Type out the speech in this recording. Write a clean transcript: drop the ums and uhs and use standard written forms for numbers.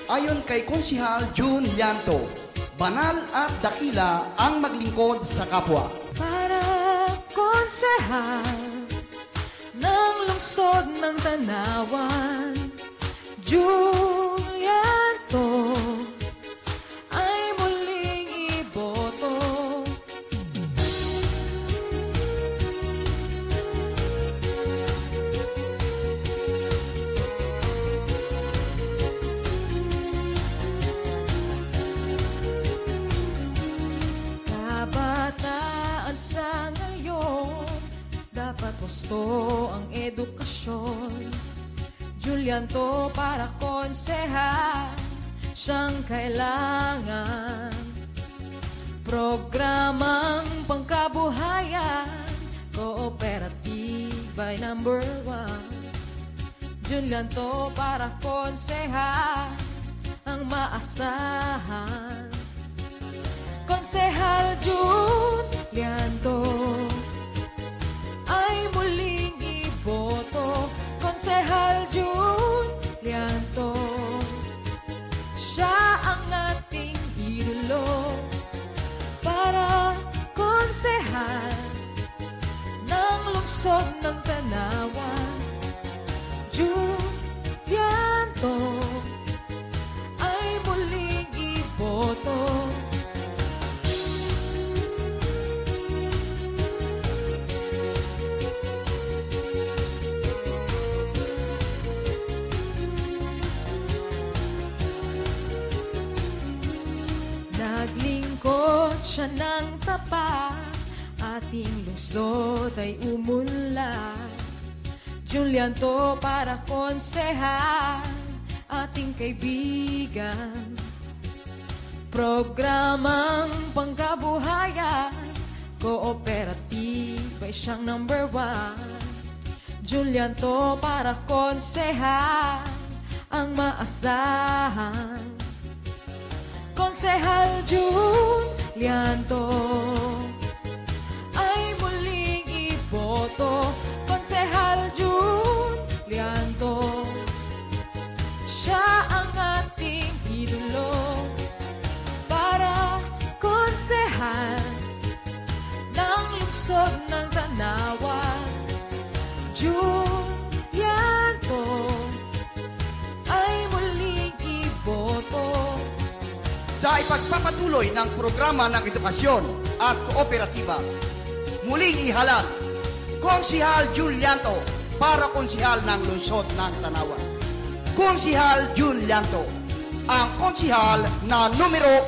Ayon kay Konsihal Jun Llanto, banal at dakila ang maglingkod sa kapwa. Para konsehal ng lungsod ng Tanawan, Jun Llanto ay muling iboto. Kabataan sa ngayon, dapat wasto ang edukasyon. Jun Llanto para konsehal, siyang kailangan. Programang pangkabuhayan, kooperatiba'y number 1. Jun Llanto para konsehal, ang maasahan. Konsehal Jun Llanto ay muling iboto. Konsehal Jun Llanto, siya ang ating idolo. Para konsehal ng lungsod ng Tanawan, Jun Llanto ay muling iboto. Naglingkod siya ng tapat, ating lungsod ay umunlad. Jun Llanto para konsehal, ating kaibigan. Programang pangkabuhayan, kooperatiba ay siyang number 1. Jun Llanto para konsehal, ang maasahan. Konsehal Jun Llanto ay muling iboto. Konsehal Jun Llanto, siya ang ating idolo. Para konsehal ng lungsod ng Tanawan, Jun Llanto ay muling iboto. Sa ipagpapatuloy ng programa ng edukasyon at kooperatiba, muling ihalal, Konsihal Jun Llanto para konsihal ng lungsod ng Tanawan. Konsihal Jun Llanto, ang konsihal na numero